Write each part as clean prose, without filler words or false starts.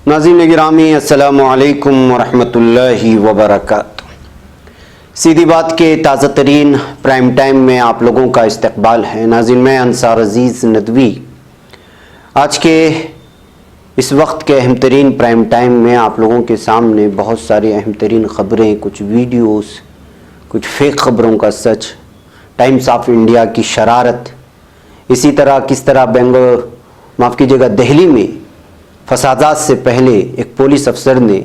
नाज़रीन गिरामी अस्सलामु अलैकुम वरहमतुल्लाहि वबरकातुहू। सीधी बात के ताज़ा तरीन प्राइम टाइम में आप लोगों का इस्तकबाल है। नाज़रीन मैं अंसार अजीज़ नदवी आज के इस वक्त के अहम तरीन प्राइम टाइम में आप लोगों के सामने बहुत सारी अहम तरीन ख़बरें, कुछ वीडियोस, कुछ फेक ख़बरों का सच, टाइम्स ऑफ इंडिया की शरारत, इसी तरह किस तरह बेंगलोर माफ़ कीजिएगा दिल्ली में फसादात से पहले एक पुलिस अफसर ने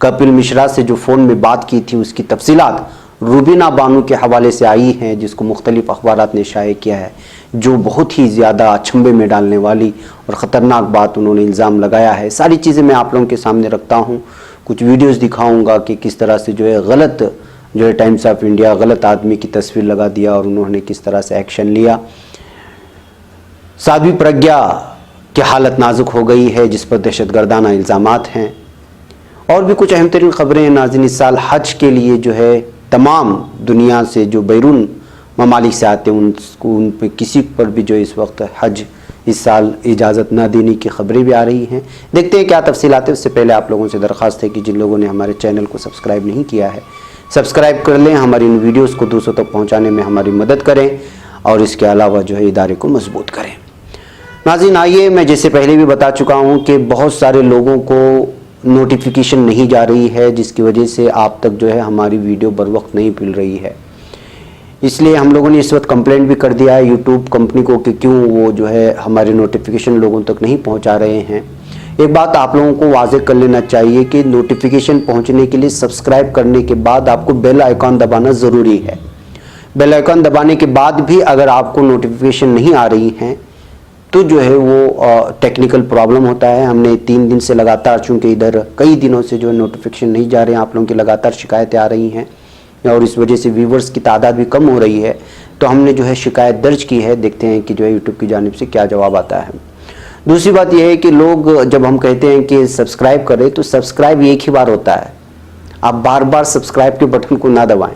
कपिल मिश्रा से जो फ़ोन में बात की थी उसकी तफसीलात रूबीना बानू के हवाले से आई हैं, जिसको मुख्तलिफ अखबारात ने शाये किया है, जो बहुत ही ज़्यादा अचंभे में डालने वाली और ख़तरनाक बात उन्होंने इल्ज़ाम लगाया है। सारी चीज़ें मैं आप लोगों के सामने रखता हूँ। कुछ वीडियोस दिखाऊंगा कि किस तरह से जो है गलत टाइम्स ऑफ इंडिया गलत आदमी की तस्वीर लगा दिया और उन्होंने किस तरह से एक्शन लिया। साध्वी प्रज्ञा की हालत नाजुक हो गई है जिस पर दहशतगर्दाना इल्ज़ामात हैं, और भी कुछ अहम तरीन ख़बरें। नाज़रीन इस साल हज के लिए जो है तमाम दुनिया से जो बैरून ममालिक से आते हैं उन पर किसी पर भी जो इस वक्त हज इस साल इजाज़त ना देने की ख़बरें भी आ रही हैं। देखते हैं क्या तफसीलात है। उससे पहले आप लोगों से दरख्वास्त है कि जिन लोगों ने हमारे चैनल को सब्सक्राइब नहीं किया है सब्सक्राइब कर लें, हमारी इन वीडियोज़ को दूसरों तक पहुँचाने में हमारी मदद करें और इसके अलावा जो है इदारे को मजबूत करें। नाज़रीन आइए, मैं जैसे पहले भी बता चुका हूं कि बहुत सारे लोगों को नोटिफिकेशन नहीं जा रही है, जिसकी वजह से आप तक जो है हमारी वीडियो बर वक्त नहीं मिल रही है। इसलिए हम लोगों ने इस वक्त कंप्लेंट भी कर दिया है यूट्यूब कंपनी को कि क्यों वो जो है हमारे नोटिफिकेशन लोगों तक नहीं पहुंचा रहे हैं। एक बात आप लोगों को वाज़ेह कर लेना चाहिए कि नोटिफिकेशन पहुँचने के लिए सब्सक्राइब करने के बाद आपको बेल आइकॉन दबाना ज़रूरी है। बेल आइकॉन दबाने के बाद भी अगर आपको नोटिफिकेशन नहीं आ रही हैं तो जो है वो टेक्निकल प्रॉब्लम होता है। हमने 3 दिन से लगातार, चूँकि इधर कई दिनों से जो है नोटिफिकेशन नहीं जा रहे हैं, आप लोगों की लगातार शिकायतें आ रही हैं और इस वजह से व्यूवर्स की तादाद भी कम हो रही है, तो हमने जो है शिकायत दर्ज की है। देखते हैं कि जो है यूट्यूब की जानिब से क्या जवाब आता है। दूसरी बात यह है कि लोग जब हम कहते हैं कि सब्सक्राइब करें तो सब्सक्राइब एक ही बार होता है, आप बार बार सब्सक्राइब के बटन को ना दबाएँ।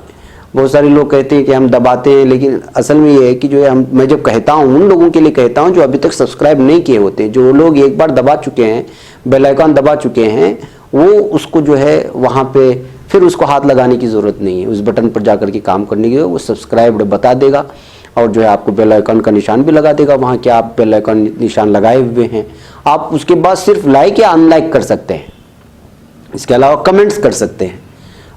बहुत सारे लोग कहते हैं कि हम दबाते हैं, लेकिन असल में ये है कि जो है मैं जब कहता हूँ उन लोगों के लिए कहता हूँ जो अभी तक सब्सक्राइब नहीं किए होते हैं। जो लोग एक बार दबा चुके हैं, बेल आइकॉन दबा चुके हैं, वो उसको जो है वहाँ पे फिर उसको हाथ लगाने की ज़रूरत नहीं है। उस बटन पर जाकर के काम करने की वो सब्सक्राइब बता देगा और जो है आपको बेल आइकॉन का निशान भी लगा देगा वहाँ के आप बेल आइकॉन निशान लगाए हुए हैं। आप उसके बाद सिर्फ लाइक या अनलाइक कर सकते हैं, इसके अलावा कमेंट्स कर सकते हैं।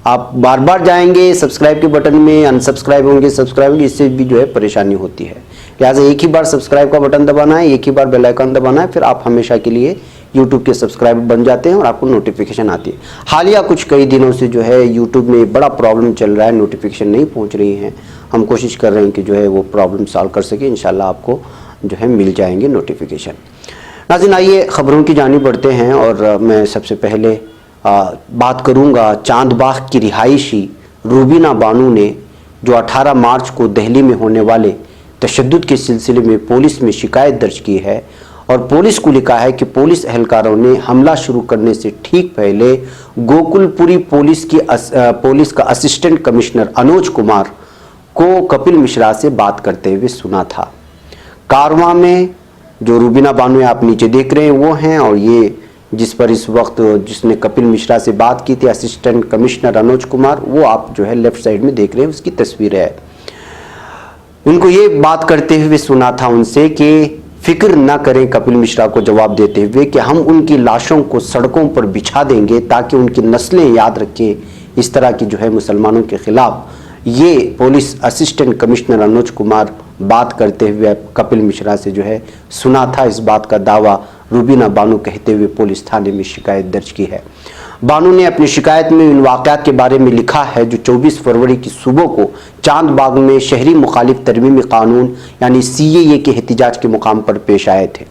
आप बार बार जाएंगे सब्सक्राइब के बटन में, अनसब्सक्राइब होंगे, सब्सक्राइब होंगे, इससे भी जो है परेशानी होती है। लिहाजा एक ही बार सब्सक्राइब का बटन दबाना है, एक ही बार बेल आइकन दबाना है, फिर आप हमेशा के लिए यूट्यूब के सब्सक्राइबर बन जाते हैं और आपको नोटिफिकेशन आती है। हालिया कई दिनों से जो है यूट्यूब में बड़ा प्रॉब्लम चल रहा है, नोटिफिकेशन नहीं पहुँच रही हैं। हम कोशिश कर रहे हैं कि जो है वो प्रॉब्लम सॉल्व कर सके, इंशाल्लाह आपको जो है मिल जाएंगे नोटिफिकेशन। नाज़रीन आइए ख़बरों की जानिब बढ़ते हैं और मैं सबसे पहले बात करूंगा चांदबाग की रिहायशी रूबीना बानू ने जो 18 मार्च को दिल्ली में होने वाले तशद्दुद के सिलसिले में पुलिस में शिकायत दर्ज की है और पुलिस को लिखा है कि पुलिस एहलकारों ने हमला शुरू करने से ठीक पहले गोकुलपुरी पुलिस का असिस्टेंट कमिश्नर अनुज कुमार को कपिल मिश्रा से बात करते हुए सुना था। कारवां में जो रूबीना बानू आप नीचे देख रहे हैं वो हैं, और ये जिस पर इस वक्त जिसने कपिल मिश्रा से बात की थी असिस्टेंट कमिश्नर अनुज कुमार, वो आप जो है लेफ्ट साइड में देख रहे हैं, उसकी तस्वीर है। उनको ये बात करते हुए सुना था उनसे कि फिक्र ना करें, कपिल मिश्रा को जवाब देते हुए कि हम उनकी लाशों को सड़कों पर बिछा देंगे ताकि उनकी नस्लें याद रखें। इस तरह की जो है मुसलमानों के खिलाफ ये police assistant commissioner Anuj Kumar बात करते हुए कपिल मिश्रा से जो है सुना था। इस बात का दावा रूबीना बानू कहते हुए पुलिस थाने में शिकायत दर्ज की है। बानू ने अपनी शिकायत में इन वाक़यात के बारे में लिखा है जो 24 फरवरी की सुबह को चांदबाग में शहरी मुखालिफ तरमीमी कानून यानी CAA के एहतिजाज के मुकाम पर पेश आए थे।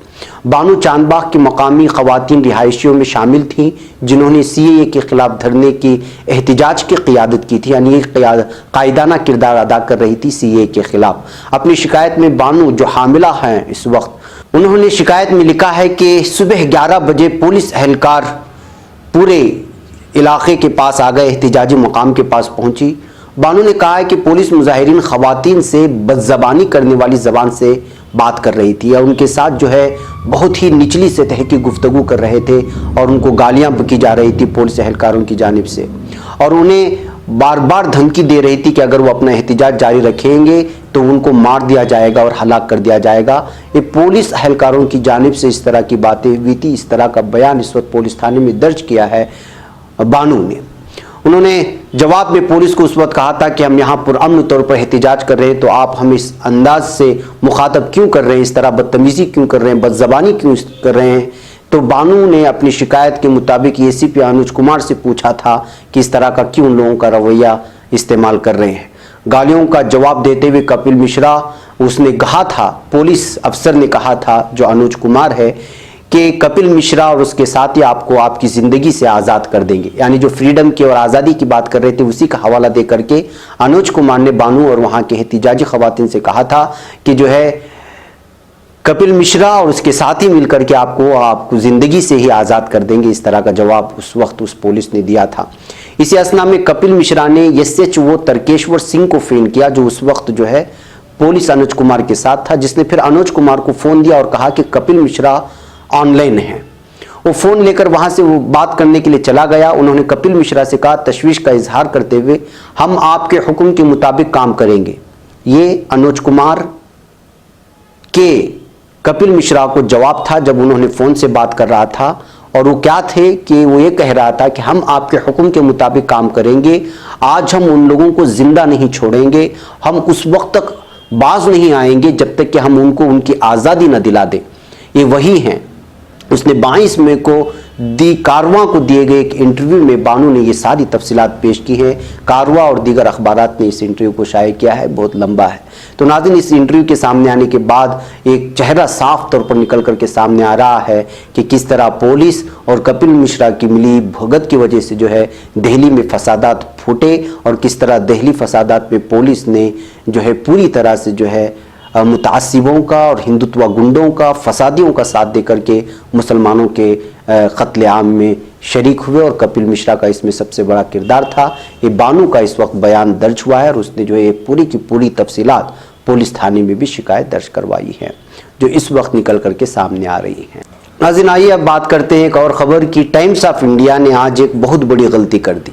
बानू चांदबाग की मकामी ख़वातीन रिहायशियों में शामिल थीं जिन्होंने CAA के खिलाफ धरने की एहतिजाज की क़ियादत की थी, यानी कायदाना किरदार अदा कर रही थी CAA के खिलाफ। अपनी शिकायत में बानू जो हामिला हैं इस वक्त, उन्होंने शिकायत में लिखा है कि सुबह 11 बजे पुलिस एहलकार पूरे इलाके के पास आ गए, एहतिजाजी मकाम के पास पहुंची। बानू ने कहा है कि पुलिस मुजाहिरीन ख़वातीन से बदज़बानी करने वाली ज़बान से बात कर रही थी और उनके साथ जो है बहुत ही निचली सतह की गुफ्तगू कर रहे थे और उनको गालियां की जा रही थी पुलिस एहलकारों की जानिब से और उन्हें बार बार धमकी दे रही थी कि अगर वो अपना एहतजाज जारी रखेंगे तो उनको मार दिया जाएगा और हलाक कर दिया जाएगा। ये पुलिस एहलकारों की जानिब से इस तरह की बातें हुई थी। इस तरह का बयान इस वक्त पुलिस थाने में दर्ज किया है बानू ने। उन्होंने जवाब में पुलिस को उस वक्त कहा था कि हम यहाँ पुरअमन तौर पर एहतजाज कर रहे हैं, तो आप हम इस अंदाज से मुखातब क्यों कर रहे हैं, इस तरह बदतमीजी क्यों कर रहे हैं, बदजबानी क्यों कर रहे हैं। तो बानू ने अपनी शिकायत के मुताबिक एसीपी अनुज कुमार से पूछा था कि इस तरह का क्यों लोगों का रवैया इस्तेमाल कर रहे हैं। गालियों का जवाब देते हुए कपिल मिश्रा उसने कहा था, पुलिस अफसर ने कहा था जो अनुज कुमार है कि कपिल मिश्रा और उसके साथी आपको आपकी ज़िंदगी से आज़ाद कर देंगे। यानी जो फ्रीडम की और आज़ादी की बात कर रहे थे उसी का हवाला दे करके अनुज कुमार ने बानू और वहाँ के एहतिजाजी ख़वातीन से कहा था कि जो है कपिल मिश्रा और उसके साथी मिलकर के आपको ज़िंदगी से ही आज़ाद कर देंगे। इस तरह का जवाब उस वक्त उस पुलिस ने दिया था। इसी असना में कपिल मिश्रा ने एसएचओ तर्केश्वर सिंह को फ़ोन किया जो उस वक्त जो है पुलिस अनुज कुमार के साथ था, जिसने फिर अनुज कुमार को फ़ोन दिया और कहा कि कपिल मिश्रा ऑनलाइन है। वो फ़ोन लेकर वहाँ से वो बात करने के लिए चला गया। उन्होंने कपिल मिश्रा से कहा, तशवीश का इजहार करते हुए, हम आपके हुक्म के मुताबिक काम करेंगे। ये अनुज कुमार के कपिल मिश्रा को जवाब था जब उन्होंने फ़ोन से बात कर रहा था और वो क्या थे कि वो ये कह रहा था कि हम आपके हुक्म के मुताबिक काम करेंगे, आज हम उन लोगों को जिंदा नहीं छोड़ेंगे, हम उस वक्त तक बाज नहीं आएंगे जब तक कि हम उनको उनकी आज़ादी न दिला दें। ये वही हैं। उसने 22 मई को दी कारवां को दिए गए एक इंटरव्यू में बानू ने ये सारी तफसीलात पेश की है। कारवां और दीगर अखबारात ने इस इंटरव्यू को शाये किया है, बहुत लंबा है। तो नाज़रीन, इस इंटरव्यू के सामने आने के बाद एक चेहरा साफ तौर पर निकल करके सामने आ रहा है कि किस तरह पुलिस और कपिल मिश्रा की मिली भगत की वजह से जो है दिल्ली में फसादात फूटे और किस तरह दिल्ली फसादात में पुलिस ने जो है पूरी तरह से जो है मुतासिबों का और हिंदुत्व गुंडों का, फसादियों का साथ देकर के मुसलमानों के कत्ले आम में शरीक हुए और कपिल मिश्रा का इसमें सबसे बड़ा किरदार था। ये बानू का इस वक्त बयान दर्ज हुआ है और उसने जो है पूरी की पूरी तफसीलात पुलिस थाने में भी शिकायत दर्ज करवाई है जो इस वक्त निकल करके सामने आ रही हैं। नाज़रीन, आइए अब बात करते हैं एक और ख़बर की। टाइम्स ऑफ इंडिया ने आज एक बहुत बड़ी गलती कर दी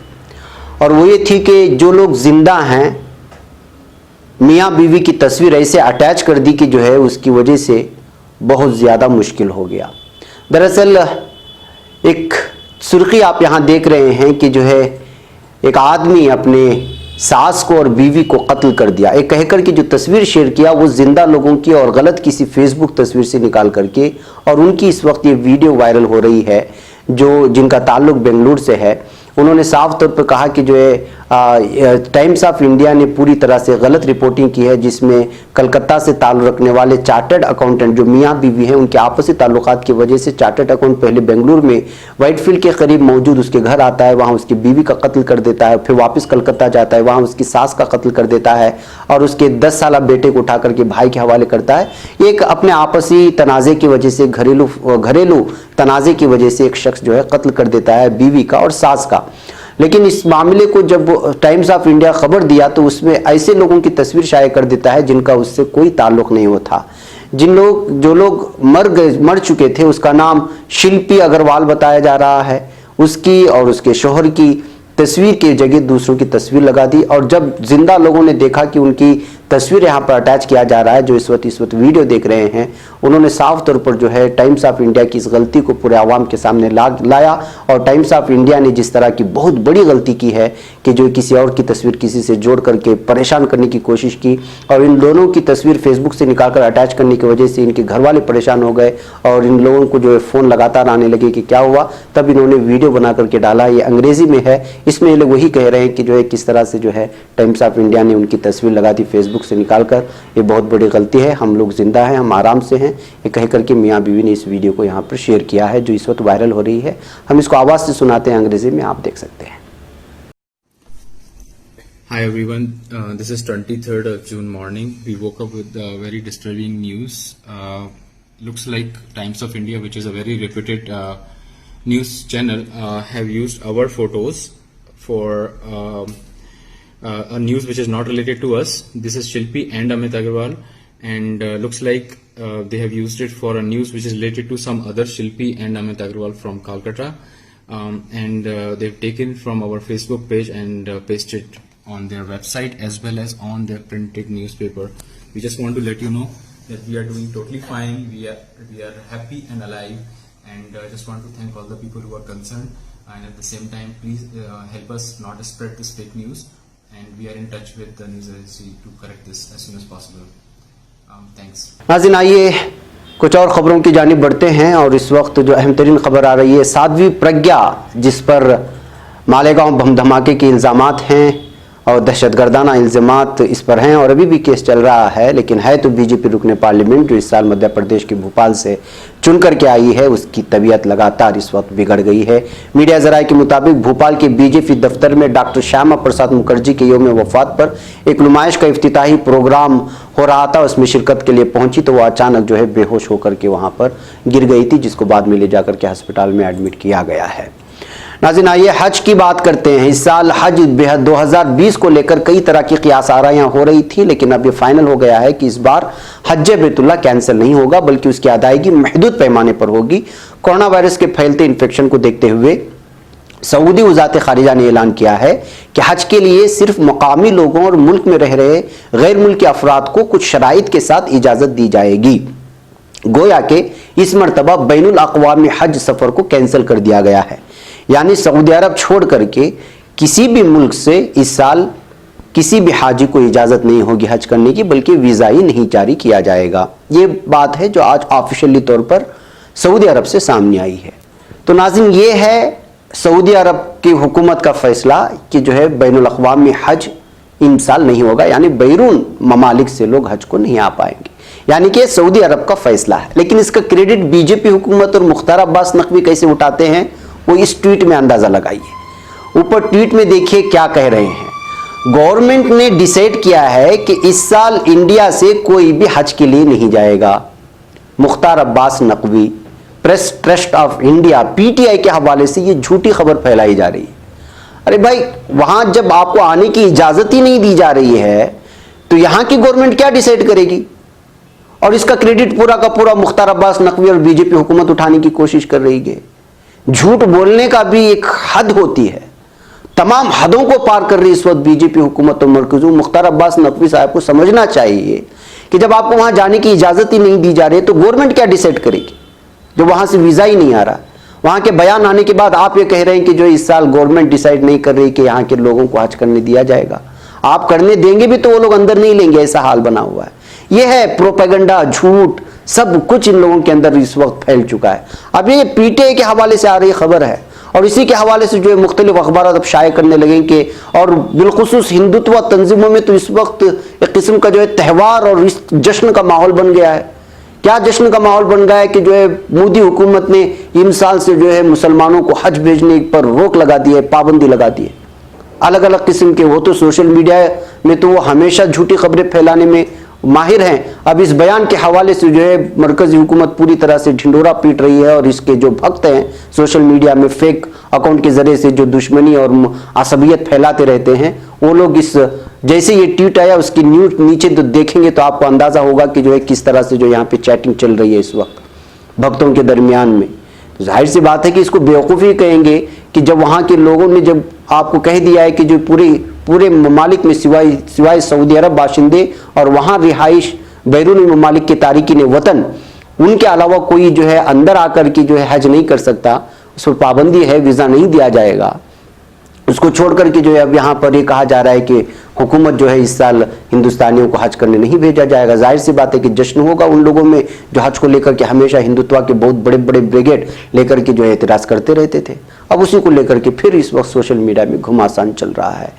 और वो ये थी कि जो लोग जिंदा हैं मियाँ बीवी की तस्वीर ऐसे अटैच कर दी कि जो है उसकी वजह से बहुत ज़्यादा मुश्किल हो गया। दरअसल एक सुर्खी आप यहाँ देख रहे हैं कि जो है एक आदमी अपने सास को और बीवी को कत्ल कर दिया। एक कहकर की जो तस्वीर शेयर किया वो जिंदा लोगों की और गलत किसी फेसबुक तस्वीर से निकाल करके, और उनकी इस वक्त ये वीडियो वायरल हो रही है जो जिनका ताल्लुक बेंगलुरु से है। उन्होंने साफ तौर पर कहा कि जो है टाइम्स ऑफ इंडिया ने पूरी तरह से गलत रिपोर्टिंग की है जिसमें कलकत्ता से ताल्लुक़ रखने वाले चार्टर्ड अकाउंटेंट जो मियाँ बीवी हैं उनके आपसी ताल्लुकात की वजह से चार्टर्ड अकाउंट पहले बेंगलुरु में व्हाइटफील्ड के करीब मौजूद उसके घर आता है, वहाँ उसकी बीवी का कत्ल कर देता है, फिर वापस कलकत्ता जाता है, वहाँ उसकी सास का कत्ल कर देता है और उसके 10 साल बेटे को उठा करके भाई के हवाले करता है। एक अपने आपसी तनाज़े की वजह से घरेलू तनाज़े की वजह से एक शख्स जो है कत्ल कर देता है बीवी का और सास का। लेकिन इस मामले को जब टाइम्स ऑफ इंडिया खबर दिया तो उसमें ऐसे लोगों की तस्वीर शाये कर देता है जिनका उससे कोई ताल्लुक नहीं होता। जो लोग मर चुके थे, उसका नाम शिल्पी अग्रवाल बताया जा रहा है। उसकी और उसके शोहर की तस्वीर की जगह दूसरों की तस्वीर लगा दी और जब जिंदा लोगों ने देखा कि उनकी तस्वीर यहाँ पर अटैच किया जा रहा है, जो इस वक्त वीडियो देख रहे हैं, उन्होंने साफ तौर पर जो है टाइम्स ऑफ इंडिया की इस गलती को पूरे आवाम के सामने लाया और टाइम्स ऑफ इंडिया ने जिस तरह की बहुत बड़ी गलती की है कि जो किसी और की तस्वीर किसी से जोड़ करके परेशान करने की कोशिश की और इन दोनों की तस्वीर फेसबुक से निकालकर अटैच करने की वजह से इनके घर वाले परेशान हो गए और इन लोगों को जो है फ़ोन लगातार आने लगे कि क्या हुआ। तब इन्होंने वीडियो बना करके डाला। ये अंग्रेज़ी में है, इसमें ये लोग वही कह रहे हैं कि जो है किस तरह से जो है टाइम्स ऑफ इंडिया ने उनकी तस्वीर लगा दी फेसबुक से निकालकर। ये बहुत बड़ी गलती है, हम लोग जिंदा हैं, हम आराम से हैं, ये कह करके मियाँ बीवी ने इस वीडियो को यहाँ पर शेयर किया है जो इस वक्त वायरल हो रही है। हम इसको आवाज़ से सुनाते हैं अंग्रेजी में, आप देख सकते हैं। Hi everyone, this is 23rd of June morning. We woke up with very disturbing news. Looks like Times of India, which is a very reputed news channel, have used our photos for a news which is not related to us. This is Shilpi and Amit Agarwal, and looks like they have used it for a news which is related to some other Shilpi and Amit Agrawal from Calcutta, and they've taken from our Facebook page and pasted on their website as well as on their printed newspaper. We just want to let you know that we are doing totally fine. We are happy and alive, and just want to thank all the people who are concerned, and at the same time please help us not spread this fake news, and we are in touch with the news agency to correct this as soon as possible. Thanks. नाज़रीन, आइए कुछ और ख़बरों की जानिब बढ़ते हैं। और इस वक्त जो अहम तरीन ख़बर आ रही है, साध्वी प्रज्ञा जिस पर मालेगांव बम धमाके के इल्ज़ामात हैं और दहशतगर्दाना इल्ज़ामात इस पर हैं और अभी भी केस चल रहा है, लेकिन है तो बीजेपी रुकने पार्लियामेंट जो इस साल मध्य प्रदेश के भोपाल से चुन करके आई है, उसकी तबीयत लगातार इस वक्त बिगड़ गई है। मीडिया ज़राए के मुताबिक भोपाल के बीजेपी दफ्तर में डॉक्टर श्यामा प्रसाद मुखर्जी के यौम वफात पर एक नुमाइश का इफ्तिताही प्रोग्राम हो रहा था। उसमें शिरकत के लिए पहुंची तो वह अचानक जो है बेहोश होकर के वहां पर गिर गई थी, जिसको बाद में ले जाकर के अस्पताल में एडमिट किया गया है। नाज़रीन, आइए हज की बात करते हैं। इस साल हज 2020 को लेकर कई तरह की क़ियास आराइयां हो रही थी, लेकिन अब ये फाइनल हो गया है कि इस बार हज बैतुल्लाह कैंसिल नहीं होगा, बल्कि उसकी अदायगी महदूद पैमाने पर होगी। कोरोना वायरस के फैलते इन्फेक्शन को देखते हुए सऊदी वज़ारत ख़ारिजा ने ऐलान किया है कि हज के लिए सिर्फ मकामी लोगों और मुल्क में रह रहे गैर मुल्की अफराद को कुछ शराइत के साथ इजाज़त दी जाएगी। गोया के इस मरतबा बैनुल अक़वामी हज सफ़र को कैंसिल कर दिया गया है, यानी सऊदी अरब छोड़ करके किसी भी मुल्क से इस साल किसी भी हाजी को इजाज़त नहीं होगी हज करने की, बल्कि वीज़ा ही नहीं जारी किया जाएगा। ये बात है जो आज ऑफिशियली तौर पर सऊदी अरब से सामने आई है। तो नाज़रीन, ये है सऊदी अरब की हुकूमत का फैसला कि जो है बैनुल अक़वामी हज इन साल नहीं होगा, यानी बैरून ममालिक से लोग हज को नहीं आ पाएंगे, यानी कि सऊदी अरब का फैसला है। लेकिन इसका क्रेडिट बीजेपी हुकूमत और मुख्तार अब्बास नकवी कैसे उठाते हैं, वो इस ट्वीट में अंदाजा लगाइए। ऊपर ट्वीट में देखिए क्या कह रहे हैं। गवर्नमेंट ने डिसाइड किया है कि इस साल इंडिया से कोई भी हज के लिए नहीं जाएगा। Mukhtar Abbas Naqvi, press trust of India PTI के हवाले से ये झूठी खबर फैलाई जा रही है। अरे भाई, वहां जब आपको आने की इजाजत ही नहीं दी जा रही है तो यहां की गवर्नमेंट क्या डिसाइड करेगी? और इसका क्रेडिट पूरा का पूरा मुख्तार अब्बास नकवी और बीजेपी हुकूमत उठाने की कोशिश कर रही है। झूठ बोलने का भी एक हद होती है, तमाम हदों को पार कर रही इस वक्त बीजेपी हुकूमत और मरकज़। मुख्तार अब्बास नकवी साहब को समझना चाहिए कि जब आपको वहां जाने की इजाजत ही नहीं दी जा रही है तो गवर्नमेंट क्या डिसाइड करेगी, जो वहां से वीजा ही नहीं आ रहा। वहां के बयान आने के बाद आप ये कह रहे हैं कि जो इस साल गवर्नमेंट डिसाइड नहीं कर रही कि यहाँ के लोगों को हज करने दिया जाएगा। आप करने देंगे भी तो वो लोग अंदर नहीं लेंगे, ऐसा हाल बना हुआ है। यह है प्रोपेगेंडा, झूठ, सब कुछ इन लोगों के अंदर इस वक्त फैल चुका है। अब ये पीटीआई के हवाले से आ रही खबर है और इसी के हवाले से जो है मुख्तलिफ अखबार अब शाये करने लगेंगे, और बिलखुसूस हिंदुत्व तंजीमों में तो इस वक्त एक किस्म का जो है त्यौहार और इस जश्न का माहौल बन गया है। क्या जश्न का माहौल बन गया है कि जो है मोदी हुकूमत ने इन साल से जो है मुसलमानों को हज भेजने पर रोक लगा दी है, पाबंदी लगा दी है। अलग अलग किस्म के, वो तो सोशल मीडिया में तो वो हमेशा झूठी खबरें फैलाने में माहिर हैं। अब इस बयान के हवाले से जो है मरकजी हुकूमत पूरी तरह से ढिंडोरा पीट रही है, और इसके जो भक्त हैं सोशल मीडिया में फेक अकाउंट के जरिए से जो दुश्मनी और असबियत फैलाते रहते हैं, वो लोग इस जैसे ये ट्वीट आया उसकी न्यूज नीचे तो देखेंगे तो आपको अंदाजा होगा कि जो है किस तरह से जो यहाँ पे चैटिंग चल रही है इस वक्त भक्तों के दरमियान में। तो जाहिर सी बात है कि इसको बेवकूफ़ी कहेंगे कि जब वहाँ के लोगों ने जब आपको कह दिया है कि जो पूरे ममालिक में सिवाय सऊदी अरब बाशिंदे और वहाँ रिहाइश बैरूनी ममालिक के तारिकीन वतन, उनके अलावा कोई जो है अंदर आकर के जो है हज नहीं कर सकता, उस पर पाबंदी है, वीज़ा नहीं दिया जाएगा। उसको छोड़ करके जो है अब यहाँ पर ये कहा जा रहा है कि हुकूमत जो है इस साल हिंदुस्तानियों को हज करने नहीं भेजा जाएगा। जाहिर सी बात है कि जश्न होगा उन लोगों में जो हज को लेकर के हमेशा हिंदुत्व के बहुत बड़े बड़े ब्रिगेड लेकर के जो है एतराज़ करते रहते थे। अब उसी को लेकर के फिर इस वक्त सोशल मीडिया में घुमासान चल रहा है।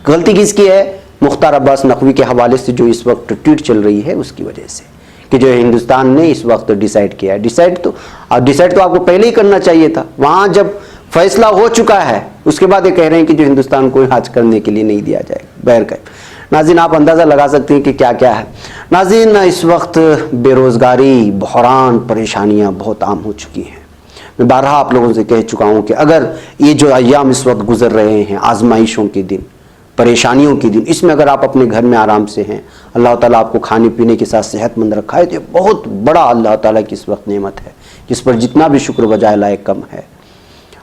गलती किसकी है? मुख्तार अब्बास नकवी के हवाले से जो इस वक्त ट्वीट चल रही है उसकी वजह से, कि जो हिंदुस्तान ने इस वक्त डिसाइड किया है। डिसाइड तो आपको पहले ही करना चाहिए था। वहाँ जब फैसला हो चुका है उसके बाद ये कह रहे हैं कि जो हिंदुस्तान को हज करने के लिए नहीं दिया जाएगा। बहरकैफ नाज़रीन, आप अंदाज़ा लगा सकते हैं कि क्या क्या है। नाज़रीन, इस वक्त बेरोज़गारी, बहरान, परेशानियाँ बहुत आम हो चुकी हैं। मैं बारहा आप लोगों से कह चुका हूँ कि अगर ये जो अय्याम इस वक्त गुजर रहे हैं आजमाइशों के दिन, परेशानियों के दिन, इसमें अगर आप अपने घर में आराम से हैं, अल्लाह ताला आपको खाने पीने के साथ सेहतमंद रखा है, तो ये बहुत बड़ा अल्लाह ताला की इस वक्त नेमत है, जिस पर जितना भी शुक्र बजाय लायक कम है।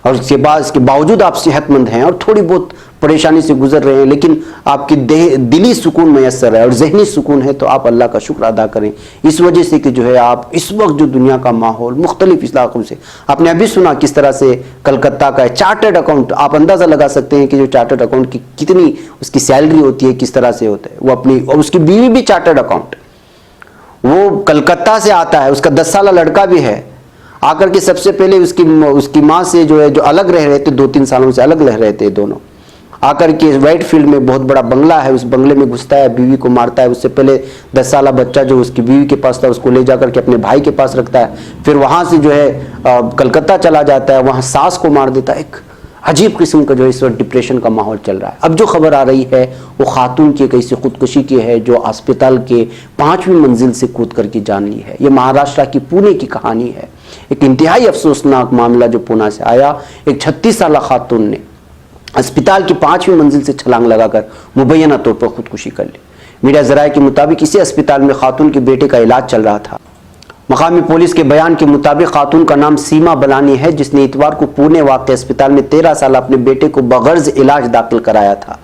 और इसके बावजूद आप सेहतमंद हैं और थोड़ी बहुत परेशानी से गुजर रहे हैं, लेकिन आपकी दिली सुकून मैसर है और जहनी सुकून है, तो आप अल्लाह का शुक्र अदा करें। इस वजह से कि जो है आप इस वक्त जो दुनिया का माहौल मुख्तलिफ इलाकों से, आपने अभी सुना किस तरह से कलकत्ता का चार्टर्ड अकाउंट, आप अंदाज़ा लगा सकते हैं कि जो चार्टर्ड अकाउंट की कितनी उसकी सैलरी होती है, किस तरह से होता है वो अपनी, और उसकी बीवी भी चार्टर्ड अकाउंट, वो कलकत्ता से आता है, उसका 10 साल लड़का भी है, आकर के सबसे पहले उसकी माँ से जो है जो अलग रह रहे थे, 2-3 सालों से अलग रह रहे थे दोनों, आकर के व्हाइट फील्ड में बहुत बड़ा बंगला है, उस बंगले में घुसता है, बीवी को मारता है। उससे पहले 10 साल बच्चा जो उसकी बीवी के पास था उसको ले जाकर के अपने भाई के पास रखता है, फिर वहाँ से जो है कलकत्ता चला जाता है, वहाँ सास को मार देता है। एक अजीब किस्म का जो इस वक्त डिप्रेशन का माहौल चल रहा है। अब जो खबर आ रही है वो खातून की एक ऐसी खुदकुशी की है जो अस्पताल के 5वीं मंजिल से कूद करके जान ली है। ये महाराष्ट्र की पुणे की कहानी है, एक इंतहाई अफसोसनाक मामला जो पुणे से आया। एक 36 साल खातून ने अस्पताल की 5वीं मंजिल से छलांग लगाकर मुबैना तौर पर खुदकुशी कर ली। मीडिया जराये के मुताबिक इसी अस्पताल में खातून के बेटे का इलाज चल रहा था। मकामी पुलिस के बयान के मुताबिक खातून का नाम सीमा बलानी है, जिसने इतवार को पुणे वाक़ अस्पताल में 13 साल अपने बेटे को बगर्ज इलाज दाखिल कराया था।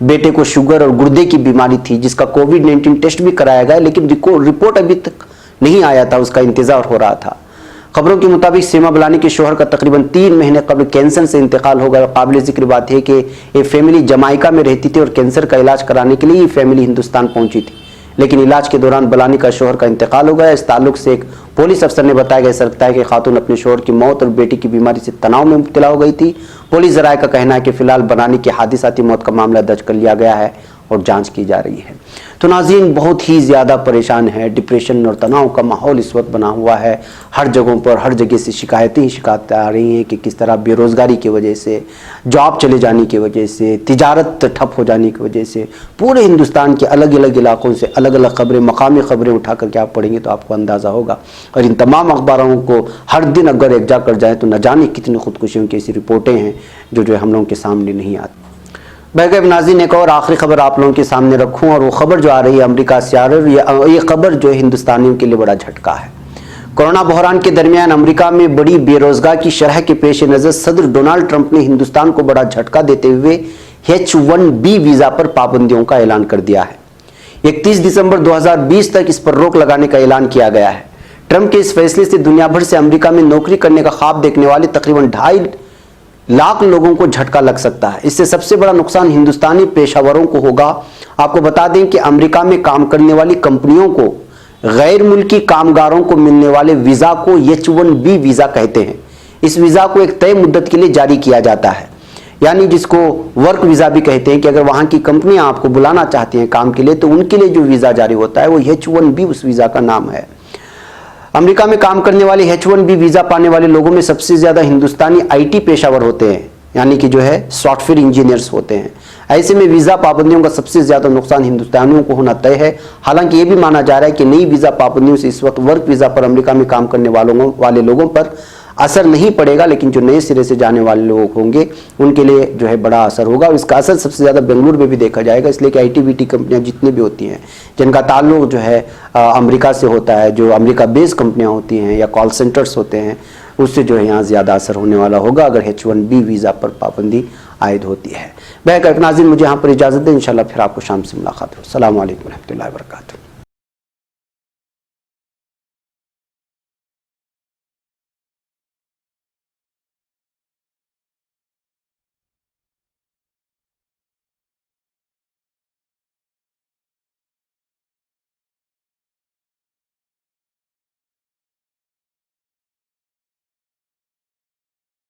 बेटे को शुगर और गुर्दे की बीमारी थी, जिसका कोविड-19 टेस्ट भी कराया गया, लेकिन रिपोर्ट अभी तक नहीं आया था, उसका इंतजार हो रहा था। खबरों के मुताबिक सीमा बलानी के शोहर का तकरीबन 3 महीने कबल कैंसर से इंतकाल हो गया। काबिल जिक्र बात है कि ये फैमिली जमाइका में रहती थी और कैंसर का इलाज कराने के लिए ये फैमिली हिंदुस्तान पहुंची थी, लेकिन इलाज के दौरान बलानी का शोहर का इंतकाल हो गया। इस ताल्लुक से एक पुलिस अफसर ने बताया गया सकता है कि खातून अपने शोहर की मौत और बेटी की बीमारी से तनाव में मुब्तला हो गई थी। पुलिस जराये का कहना है कि फिलहाल बलानी की हादिसाती मौत का मामला दर्ज कर लिया गया है और जांच की जा रही है। तो नाज़रीन, बहुत ही ज़्यादा परेशान है, डिप्रेशन और तनाव का माहौल इस वक्त बना हुआ है। हर जगहों पर हर जगह से शिकायतें आ रही हैं कि किस तरह बेरोज़गारी की वजह से, जॉब चले जाने की वजह से, तिजारत ठप हो जाने की वजह से पूरे हिंदुस्तान के अलग अलग इलाकों से अलग अलग खबरें, मकामी खबरें उठा करके आप पढ़ेंगे तो आपको अंदाज़ा होगा। और इन तमाम अखबारों को हर दिन अगर एक जा कर जाए तो न जाने कितनी खुदकुशियों की ऐसी रिपोर्टें हैं जो हम लोगों के सामने नहीं आती। बैगब नाज़रीन, एक और आखिरी खबर आप लोगों के सामने रखूं, और वो खबर जो आ रही है अमेरिका से आ रही है। ये खबर जो है हिंदुस्तानियों के लिए बड़ा झटका है। कोरोना बहरान के दरमियान अमेरिका में बड़ी बेरोजगार की शरह के पेश नज़र सदर डोनाल्ड ट्रंप ने हिंदुस्तान को बड़ा झटका देते हुए H-1B वीज़ा पर पाबंदियों का ऐलान कर दिया है। 31 दिसंबर 2020 तक इस पर रोक लगाने का ऐलान किया गया है। ट्रंप के इस फैसले से दुनिया भर से अमेरिका में नौकरी करने का ख्वाब देखने वाले तकरीबन 2.5 लाख लोगों को झटका लग सकता है। इससे सबसे बड़ा नुकसान हिंदुस्तानी पेशावरों को होगा। आपको बता दें कि अमेरिका में काम करने वाली कंपनियों को गैर मुल्की कामगारों को मिलने वाले वीज़ा को H-1B वीज़ा कहते हैं। इस वीज़ा को एक तय मुद्दत के लिए जारी किया जाता है, यानी जिसको वर्क वीज़ा भी कहते हैं, कि अगर वहाँ की कंपनियाँ आपको बुलाना चाहती हैं काम के लिए तो उनके लिए जो वीज़ा जारी होता है वो H-1B उस वीज़ा का नाम है। अमेरिका में काम करने वाले H-1B वीज़ा पाने वाले लोगों में सबसे ज़्यादा हिंदुस्तानी IT पेशावर होते हैं, यानी कि जो है सॉफ्टवेयर इंजीनियर्स होते हैं। ऐसे में वीज़ा पाबंदियों का सबसे ज़्यादा नुकसान हिंदुस्तानियों को होना तय है। हालांकि ये भी माना जा रहा है कि नई वीज़ा पाबंदियों से इस वक्त वर्क वीज़ा पर अमेरिका में काम करने वाले लोगों पर असर नहीं पड़ेगा, लेकिन जो नए सिरे से जाने वाले लोग होंगे उनके लिए जो है बड़ा असर होगा। और इसका असर सबसे ज़्यादा बेंगलुरु में भी देखा जाएगा, इसलिए कि IT-BT कंपनियां जितनी भी होती हैं जिनका ताल्लुक जो है अमेरिका से होता है, जो अमेरिका बेस्ड कंपनियां होती हैं या कॉल सेंटर्स होते हैं, उससे जो है यहाँ ज़्यादा असर होने वाला होगा अगर H-1B वीज़ा पर पाबंदी आयद होती है। नाज़रीन, मुझे यहाँ पर इजाज़त दें, इंशाल्लाह फिर आपको शाम से मुलाकात हो। अस्सलामु अलैकुम रहमतुल्लाहि व बरकातुहू।